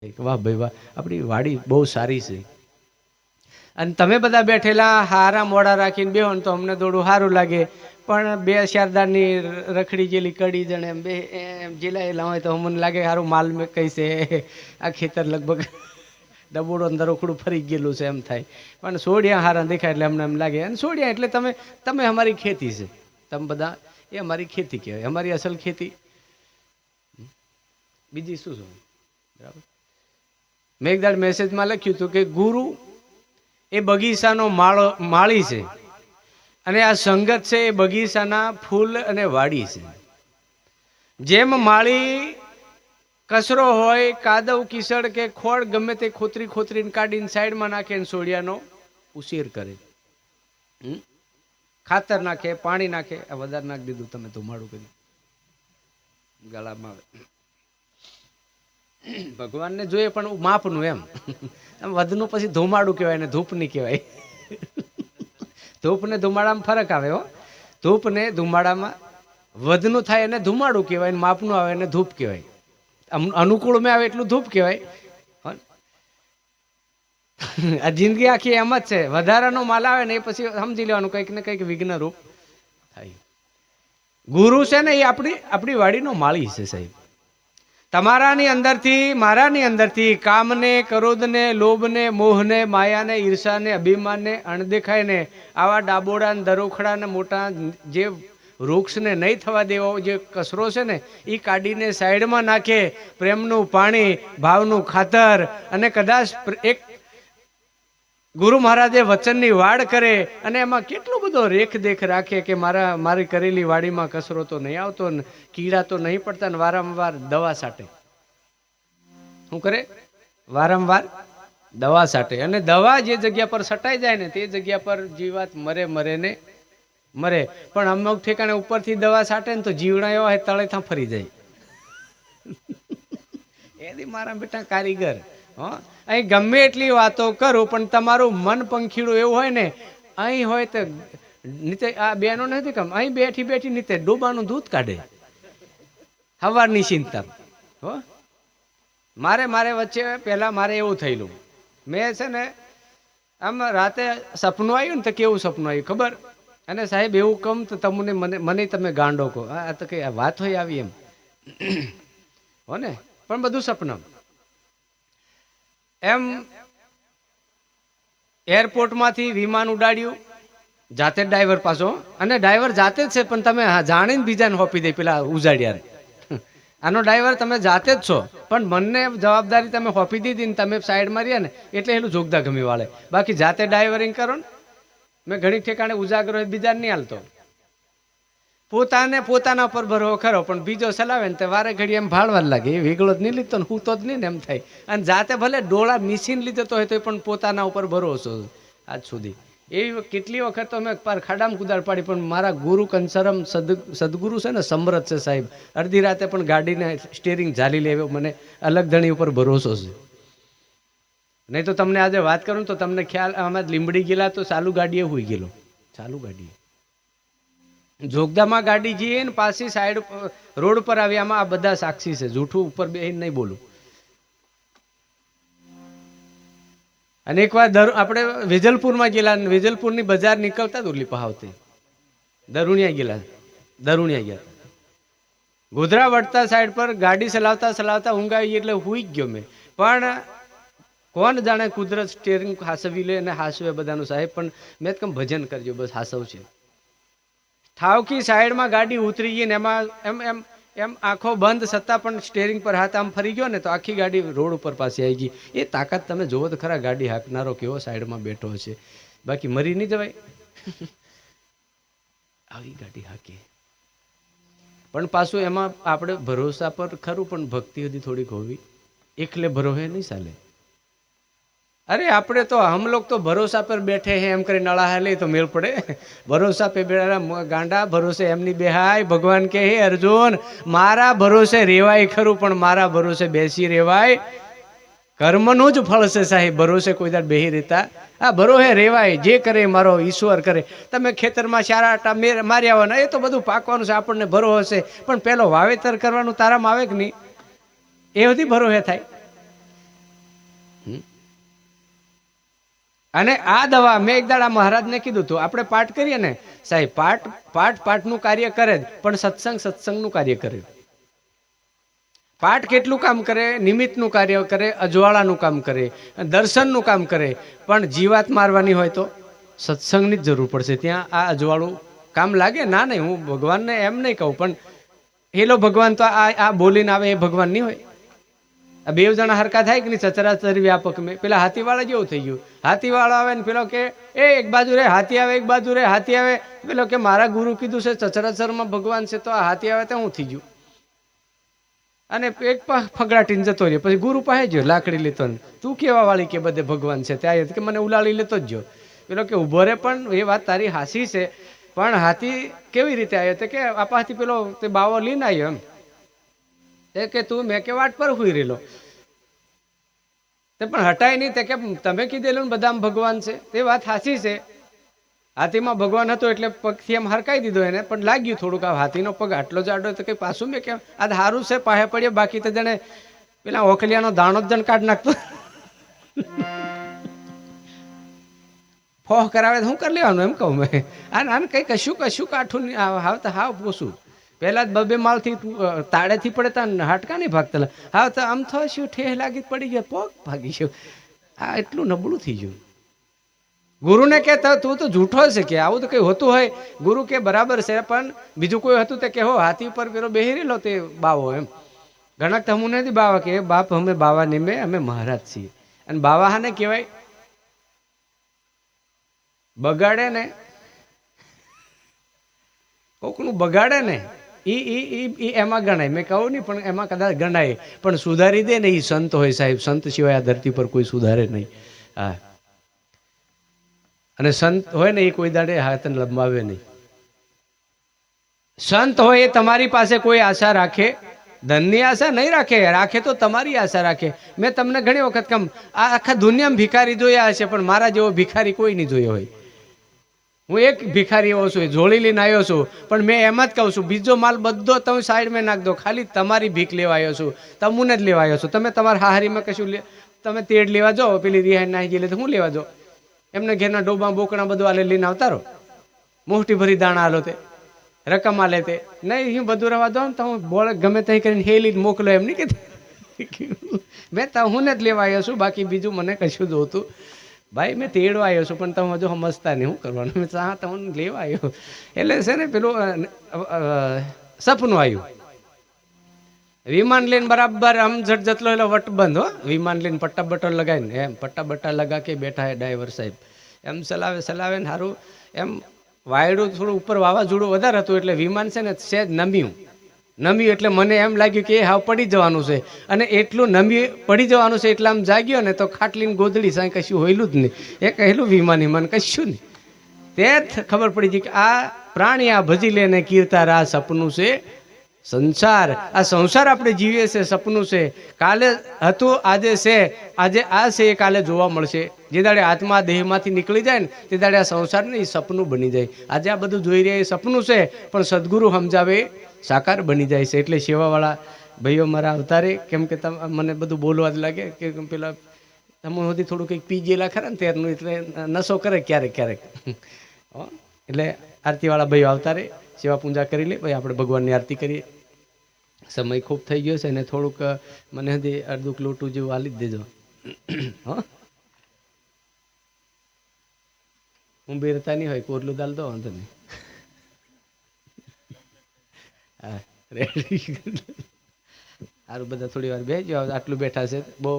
વાહ ભાઈ વાહ, આપણી વાડી બહુ સારી છે. અને તમે બધા બેઠેલા હારા મોડા રાખીને બેહો ને તો અમને થોડું સારું લાગે. પણ બે શારદાની રખડી ગયેલી કડી જણે એમ બે એમ જીલાયેલા હોય તો મને લાગે સારું માલ મેં કઈ છે. આ ખેતર લગભગ ડબોડો અંદર ઉખડું ફરી ગયેલું છે એમ થાય. પણ સોડિયા હારા દેખાય એટલે અમને એમ લાગે. અને સોડિયા એટલે તમે અમારી ખેતી છે. તમે બધા એ અમારી ખેતી કહેવાય, અમારી અસલ ખેતી. બીજી શું શું બરાબર. મેં એક દાડ મેસેજમાં લખ્યું હતું કે ગુરુ એ બગીચાનો માળી છે અને આ સંગત છે એ બગીચાના ફૂલ અને વાડી છે. જેમ માળી કચરો હોય, કાદવ કિચડ કે ખોળ ગમે તે ખોતરીને કાઢીને સાઈડમાં નાખે ને સોડિયાનો ઉછેર કરે, ખાતર નાખે, પાણી નાખે. આ વધારે નાખી દીધું તમે ધુમાડું કરી ગળામાં આવે. ભગવાનને જોઈએ પણ માપનું એમ વધનું પછી ધુમાડું કહેવાય ને ધૂપ નહીં કહેવાય. ધૂપ ને ધુમાડામાં ફરક આવે હો. ધૂપ ને ધુમાડામાં વધનું થાય એને ધુમાડું કહેવાય ને માપનું આવે એને ધૂપ કહેવાય. અનુકૂળમાં આવે એટલું ધૂપ કહેવાય. આ જિંદગી આખી એમ જ છે. વધારાનો માલ આવે ને એ પછી સમજી લેવાનું કંઈક ને કંઈક વિઘ્ન રૂપ થાય. ગુરુ છે ને એ આપણી વાડીનો માળી છે સાહેબ. તમારાની અંદરથી, મારાની અંદરથી કામને, ક્રોધને, લોભને, મોહને, માયાને, ઈર્ષાને, અભિમાનને, અણદેખાયને, આવા ડાબોડા દરોખડાને મોટા જે વૃક્ષને નહીં થવા દેવો જે કચરો છે ને એ કાઢીને સાઈડમાં નાખે. પ્રેમનું પાણી, ભાવનું ખાતર અને કદાચ એક ગુરુ મહારાજે વચનની વાડ કરે અને એમાં કેટલો બધો રેખદેખ રાખે કે મારી કરેલી વાડીમાં કચરો તો નહીં આવતો ને કીડા તો નહીં પડતા ને વારંવાર દવા છાંટે. શું કરે? વારંવાર દવા છાંટે. અને દવા જે જગ્યા પર છટાઈ જાય ને તે જગ્યા પર જીવાત મરે ને મરે. પણ અમુક ઠેકાણે ઉપરથી દવા છાંટે ને તો જીવડા એવા તળેથા ફરી જાય. એથી મારા બેટા કારીગર. અહીં ગમે એટલી વાતો કરું પણ તમારું મન પંખીડું એવું હોય ને અહીં હોય તો નીચે આ બેનો નથી કમ અહીં બેઠી નીચે ડોબાનું દૂધ કાઢે સવારની ચિંતા. હો મારે વચ્ચે પહેલા મારે એવું થયેલું. મેં છે ને આમ રાતે સપનું આવ્યું ને તો કેવું સપનું આવ્યું ખબર? અને સાહેબ એવું કમ તો તમને મને તમે ગાંડો કહો. આ તો કઈ વાત હોય આવી એમ હો ને. પણ બધું સપનું. એમ એરપોર્ટમાંથી વિમાન ઉડાડ્યું જાતે ડ્રાઈવર પાછો. અને ડ્રાઈવર જાતે જ છે પણ તમે જાણીને બીજાને હોપી દે પેલા ઉજાડ્યા. આનો ડ્રાઈવર તમે જાતે જ છો પણ મને જવાબદારી તમે હોપી દીધી ને તમે સાઈડ માર્યા ને એટલે એનું જોગદા ગમી વાળે. બાકી જાતે ડ્રાઈવરિંગ કરો ને મેં ઘણી ઠેકાણે ઉજાગરો બીજાને નહીં હાલતો. પોતાના પર ભરો ખરો પણ બીજો ચલાવે ને તે વારે ઘડી એમ ભાળવા લાગે. એ વેગળો જ નહીં લીધો ને હું તો જ નહીં ને એમ થાય. અને જાતે ભલે ડોળા મિશીન લીધો તો હોય તો પણ પોતાના ઉપર ભરોસો આજ સુધી. એવી કેટલી વખત તો મેં પર ખાડામાં કુદાડ પાડી પણ મારા ગુરુ કંસરમ સદગુરુ છે ને સમરથ છે સાહેબ. અડધી રાતે પણ ગાડીને સ્ટેરિંગ ઝાલી લે મને અલગ ધણી ઉપર ભરોસો છે. નહીં તો તમને આજે વાત કરું તો તમને ખ્યાલ અમે લીંબડી ગયેલા તો ચાલુ ગાડીએ હોઈ ગયેલો. ચાલુ ગાડીએ જોગદામાં ગાડી જઈએ ને પાછી સાઈડ રોડ પર આવી. આમાં આ બધા સાક્ષી છે. જૂઠું ઉપર બેહીને નહીં બોલું. અને એકવાર આપણે વેજલપુરમાં ગયેલા. વેજલપુરની બજાર નીકળતા દુરલી પહાવતી દરુણિયા ગયા. ગોધરા વળતા સાઈડ પર ગાડી ચલાવતા ઊંઘ આવી એટલે હુઈ ગયો મેં. પણ કોણ જાણે કુદરત સ્ટેરિંગ હાસવી લે અને હાસવે બધાનું સાહેબ. પણ મેં કમ ભજન કરજો બસ હાસવ છે. ઠાવકી સાઈડમાં ગાડી ઉતરી ગઈ ને એમાં એમ આંખો બંધ છતાં પણ સ્ટેરિંગ પર હાથ આમ ફરી ગયો ને તો આખી ગાડી રોડ ઉપર પાસે આવી ગઈ. એ તાકાત તમે જોવો તો ખરા. ગાડી હાંકનારો કેવો સાઈડમાં બેઠો હશે. બાકી મરી નહીં જવાય. આવી ગાડી હાકે પણ પાછું એમાં આપણે ભરોસા પર ખરું પણ ભક્તિ હતી થોડીક હોવી. એકલે ભરોસે નહીં ચાલે. અરે આપણે તો હમ લોગ તો ભરોસા પર બેઠે હે એમ કરી નળા લે તો મેળ પડે. ભરોસા પે બેઠા ગાંડા ભરોસે એમની બેહાય. ભગવાન કે હે અર્જુન મારા ભરોસે રેવાય ખરું પણ મારા ભરોસે બેસી રેવાય. કર્મનું જ ફળ છે સાહેબ. ભરોસે કોઈ દાડ બેહી રહેતા આ ભરોસે રેવાય. જે કરે મારો ઈશ્વર કરે. તમે ખેતરમાં ચારા આટા માર્યા હોય ને એ તો બધું પાકવાનું છે. આપણને ભરોસે પણ પેલો વાવેતર કરવાનું તારામાં આવે કે નહીં એ બધી ભરોસે થાય. અને આ દવા મેં એક દાડા મહારાજને કીધું હતું, આપણે પાઠ કરીએ ને સાહેબ, પાઠનું કાર્ય કરે જ, પણ સત્સંગનું કાર્ય કરે. પાઠ કેટલું કામ કરે? નિમિત્તનું કાર્ય કરે, અજવાળાનું કામ કરે, દર્શનનું કામ કરે. પણ જીવાત મારવાની હોય તો સત્સંગની જ જરૂર પડશે. ત્યાં આ અજવાળું કામ લાગે? ના નહીં, હું ભગવાનને એમ નહીં કહું, પણ હેલો ભગવાન તો આ બોલીને આવે એ ભગવાન નહીં હોય. આ બે જણા હરકા થાય કે નહીં? સચરાચર વ્યાપક મેં પેલા હાથીવાળા જેવું થઈ ગયું. હાથીવાળો આવે ને પેલો કે એક બાજુ રે હાથી આવે, એક બાજુ રે હાથી આવે. પેલો કે મારા ગુરુ કીધું છે સચરાચરમાં ભગવાન છે, તો આ હાથી આવે તો હું થઈ ગયું. અને એક ફગડાટીને જતો રહ્યો. પછી ગુરુ પાસે ગયો લાકડી લેતો, તું કેવા વાળી કે બધે ભગવાન છે? ત્યાં કે મને ઉલાળી લેતો જ ગયો. પેલો કે ઉભો રે, પણ એ વાત તારી હાસી છે, પણ હાથી કેવી રીતે આવ્યો? તો કે આપાથી પેલો તે બાવો લઈને આવ્યો એમ. કે તું મેં કે વાટ પર હુઈ રહેલો, તે પણ હટાય નહીં. તે કે તમે કીધેલું ને બધામાં ભગવાન છે, તે વાત સાચી છે. હાથીમાં ભગવાન હતો એટલે પગથી એમ હરકાઈ દીધો એને, પણ લાગ્યું થોડુંક. આ હાથીનો પગ આટલો જાડો, તો કઈ પાછું મેં કેમ આ સારું છે પાહે પડ્યો, બાકી તો જણે પેલા ઓખલિયાનો દાણો જ જણ કાઢ નાખતો. ફોહ કરાવે શું કરી લેવાનું એમ કહું મેં. આને કઈ કશું કાઠું હાવ પૂછું. પહેલા જ બબે માલથી તાળેથી પડે તા હાટકા નહીં ભાગતા. હા તો આમ થયો શું ઠેહ લાગી પડી ગયો, પોક ભાગી ગયો. આ એટલું નબળું થઈ ગયું. ગુરુને કે તું તો જૂઠો છે, કે આવું તો કઈ હોતું હોય? ગુરુ કે બરાબર છે, પણ બીજું કોઈ હતું તે કે હો હાથી ઉપર પેલો બેહી રહેલો તે બાવો એમ. ઘણા તો હું નથી બાવા કે બાપ અમે બાવા નિમે અમે મહારાજ છીએ. અને બાવા હાને કહેવાય? બગાડે ને કોકનું બગાડે ને ઈ એમાં ગણાય. મેં કહું નહીં, પણ એમાં કદાચ ગણાય. પણ સુધારી દે ને એ સંત હોય સાહેબ. સંત સિવાય આ ધરતી પર કોઈ સુધારે નહીં. હા, અને સંત હોય ને એ કોઈ દાડે હાથને લંબાવે નહીં. સંત હોય એ તમારી પાસે કોઈ આશા રાખે? ધનની આશા નહીં રાખે. રાખે તો તમારી આશા રાખે. મેં તમને ઘણી વખત કહું, આ આખા દુનિયામાં ભિખારી જોયા હશે, પણ મારા જેવો ભિખારી કોઈ નહીં જોયો હોય. હું એક ભિખારી એવો છું, જોડી લઈને આવ્યો છું, પણ મેં એમ જ કહું છું, બીજો માલ બધો તમે સાઈડમાં નાખ દો, ખાલી તમારી ભીખ લેવા આવ્યો છું, તમને જ લેવા આવ્યો છું. તમે તમારા હાહારીમાં કશું તમે તેડ લેવા જાઓ, પેલી રિહાઈ નાહી ગયેલી તો હું લેવા જાઓ? એમને ઘેરના ડોબા બોકણા બધું આલે લઈને આવતા રહો. મોટી ભરી દાણા આલો તે રકમ આલે તે નહીં, હું બધું રવા દો ને તો હું બોળ ગમે ત્યાં કરીને હેલી મોકલો એમ નહીં કે મેં તો હું ને જ લેવા આવ્યો છું, બાકી બીજું મને કશું જોતું ભાઈ. મેં તેડવા આવ્યો છું, પણ તમે હજુ સમજતા નહીં શું કરવાનું. મેં ચા તમને લેવા આવ્યો. એટલે છે ને પેલું સપનું આવ્યું. વિમાન લઈને બરાબર આમ જટલો એટલે વટ બંધ હો. વિમાન લઈને પટ્ટા બટ્ટા લગાવીને એમ પટ્ટા બટ્ટા લગા કે બેઠા હે ડ્રાઈવર સાહેબ. એમ ચલાવે ને સારું એમ વાયડું થોડું ઉપર વાવાઝોડું વધારે હતું, એટલે વિમાન છે ને સહેજ નમ્યું. એટલે મને એમ લાગ્યું કે એ હાવ પડી જવાનું છે. અને એટલું પડી જવાનું છે એટલે આમ જાગ્યો ને તો ખાટલીને ગોદડી સાંઈ કશું હોયલું જ નહીં. એ કહેલું વિમાન કશું નહીં. તે ખબર પડી ગઈ કે આ પ્રાણી આ ભજી લે ને કીર્તાર આ સપનું છે સંસાર. આ સંસાર આપણે જીવીએ છે સપનું છે. કાલે હતું આજે છે, આજે આ છે એ કાલે જોવા મળશે. જે દાડે આત્મા દેહમાંથી નીકળી જાય ને તે દાડે આ સંસારને એ સપનું બની જાય. આજે આ બધું જોઈ રહ્યા એ સપનું છે, પણ સદગુરુ સમજાવે સાકાર બની જાય છે. એટલે સેવાવાળા ભાઈઓ મારા અવતારે, કેમ કે મને બધું બોલવા જ લાગે કે પેલા તમે સુધી થોડું કંઈક પી ગયેલા ખરા ને ત્યારનું, એટલે નશો કરે ક્યારેક એટલે આરતીવાળા ભાઈઓ અવતારે સેવા પૂજા કરી લે. ભાઈ આપણે ભગવાનની આરતી કરીએ. સમય ખૂબ થઈ ગયો છે અને થોડુંક મને હજી અડધું લોટું જેવું આલી જ દેજો. હા, હું બેરતા નહીં હોય, કોરલું દાલ દો વાંધો નહીં. હા રેડી. સારું, બધા થોડી વાર બેસજો. આટલું બેઠા છે બહુ